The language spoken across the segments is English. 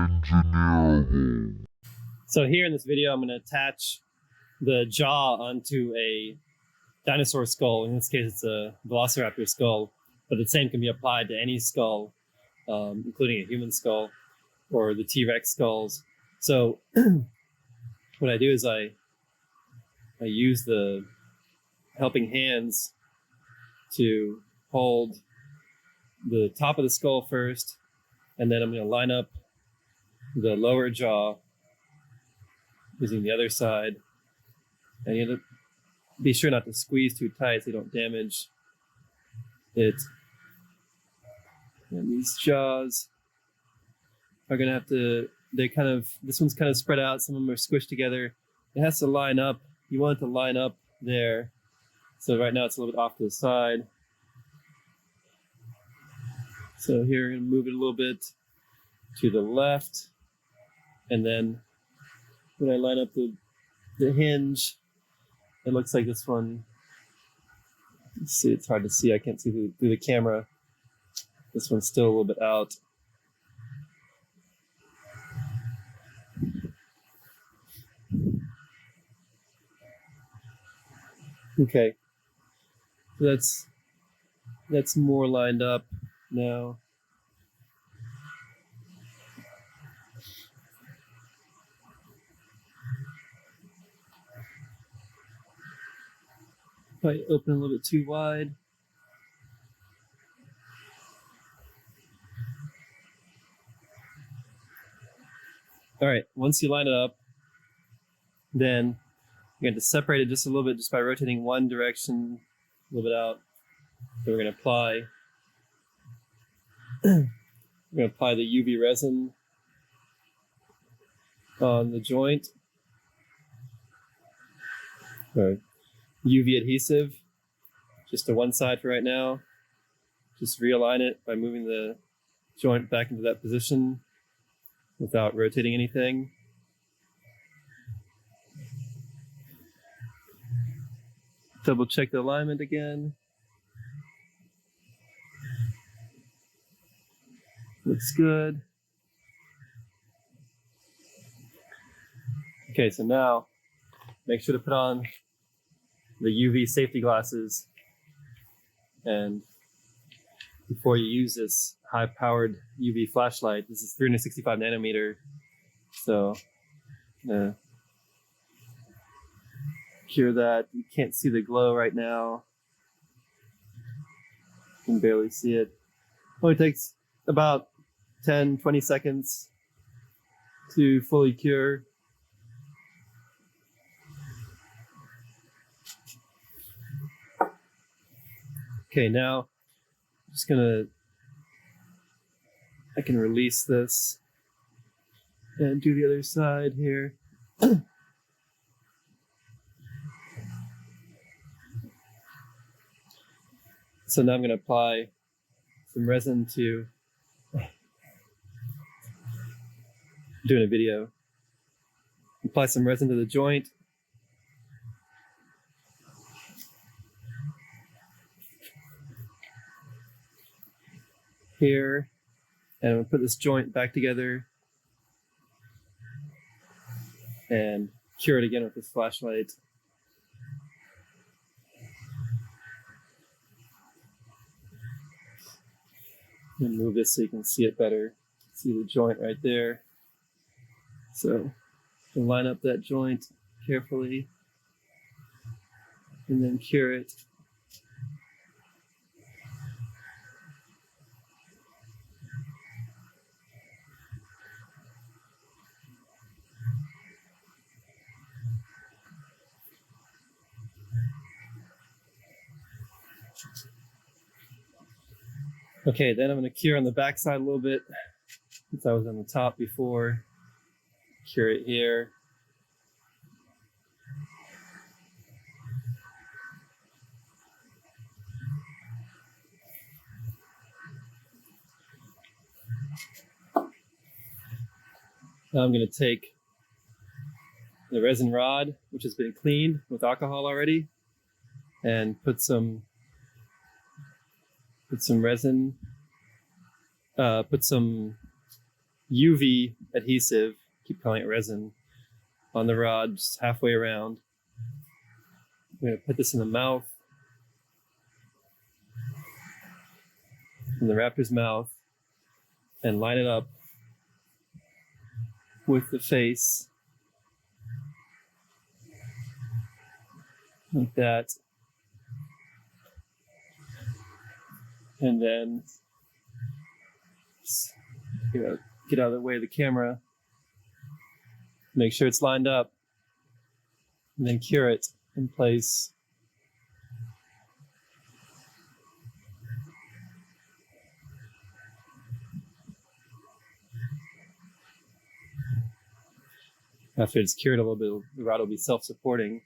engineerable. So here in this video, I'm going to attach the jaw onto a dinosaur skull. In this case, it's a velociraptor skull, but the same can be applied to any skull, including a human skull or the T-Rex skulls. So what I do is I use the helping hands to hold the top of the skull first, and then I'm going to line up the lower jaw using the other side. And you have to be sure not to squeeze too tight so you don't damage it. And these jaws are going to have to, this one's kind of spread out, some of them are squished together. It has to line up. You want it to line up there. So right now it's a little bit off to the side. So here, I'm going to move it a little bit to the left. And then when I line up the hinge, it looks like this one. Let's see, it's hard to see. I can't see through the camera. This one's still a little bit out. Okay, so that's more lined up now. Probably open a little bit too wide. All right, once you line it up, then you're going to separate it just a little bit just by rotating one direction, a little bit out. So we're going to apply the UV resin on the joint, or UV adhesive, just to one side for right now. Just realign it by moving the joint back into that position without rotating anything. Double check the alignment again. Looks good. Okay, so now make sure to put on the UV safety glasses, and before you use this high-powered UV flashlight, this is 365 nanometer, so cure that. You can't see the glow right now. You can barely see it. Only takes about 10-20 seconds to fully cure. Okay, now I'm just I can release this and do the other side here. So now I'm going to apply some resin to, doing a video, apply some resin to the joint. Here, and I'm going to put this joint back together and cure it again with this flashlight. And move this so you can see it better. See the joint right there. So line up that joint carefully and then cure it. Okay, then I'm going to cure on the back side a little bit, since I was on the top before. Cure it here. Now I'm going to take the resin rod, which has been cleaned with alcohol already, and put some resin, put some UV adhesive, keep calling it resin, on the rod just halfway around. I'm going to put this in the mouth, in the raptor's mouth, and line it up with the face like that. And then get out of the way of the camera, make sure it's lined up, and then cure it in place. After it's cured a little bit, the rod will be self-supporting.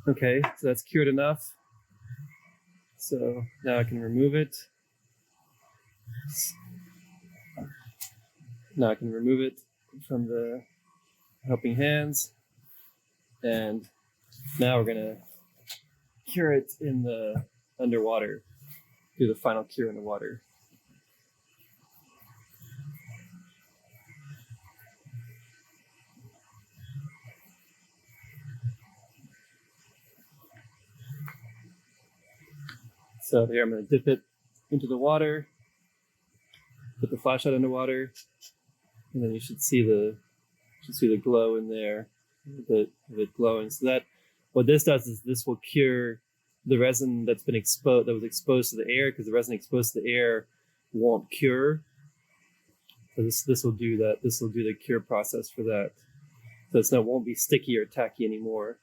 Okay, so that's cured enough. So now I can remove it. Now I can remove it from the helping hands. And now we're gonna cure it in the underwater, do the final cure in the water. So here I'm going to dip it into the water, put the flashlight underwater, and then you should see the glow in there, a bit of it glowing. So that what this does is this will cure the resin that was exposed to the air, because the resin exposed to the air won't cure. So this will do that. This will do the cure process for that. So it won't be sticky or tacky anymore.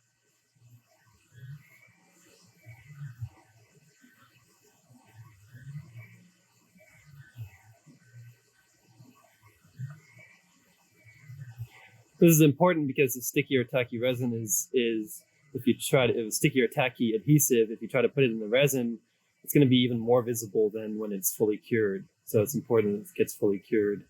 This is important because the sticky or tacky resin is if it's sticky or tacky adhesive, if you try to put it in the resin, it's going to be even more visible than when it's fully cured. So it's important that it gets fully cured.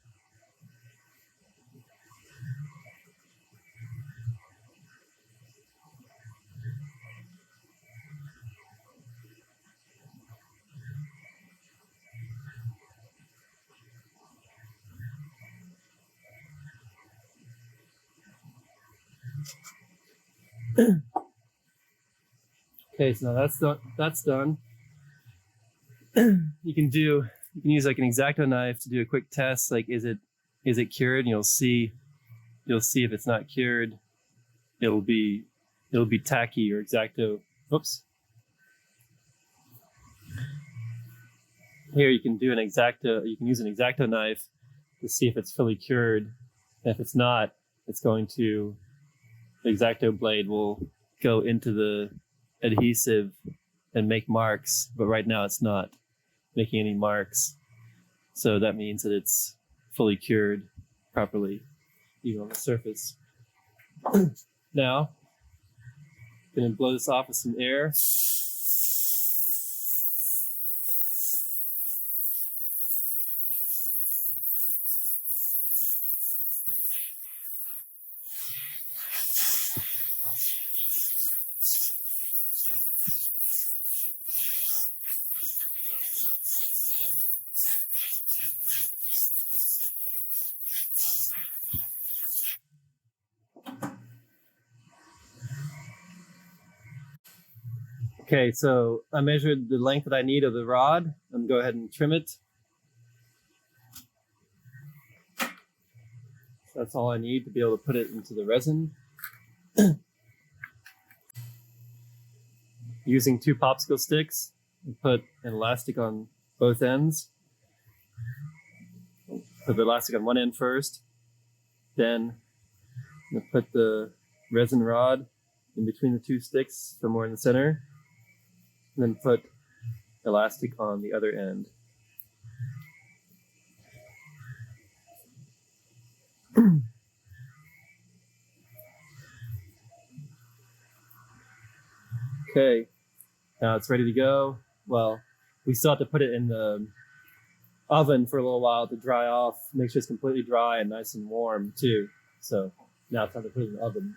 Okay, so now that's done. You can use like an X-Acto knife to do a quick test, like is it cured? And you'll see if it's not cured, it'll be tacky or X-Acto. Oops. Here you can use an X-Acto knife to see if it's fully cured. And if it's not, the X-Acto blade will go into the adhesive and make marks, but right now it's not making any marks. So that means that it's fully cured properly, even on the surface. Now, I'm going to blow this off with some air. Okay, so I measured the length that I need of the rod. I'm going to go ahead and trim it. So that's all I need to be able to put it into the resin. Using 2 popsicle sticks, and put an elastic on both ends. Put the elastic on one end first. Then I'm going to put the resin rod in between the 2 sticks, somewhere in the center. And then put elastic on the other end. Okay, now it's ready to go. Well, we still have to put it in the oven for a little while to dry off, make sure it's completely dry and nice and warm too. So now it's time to put it in the oven.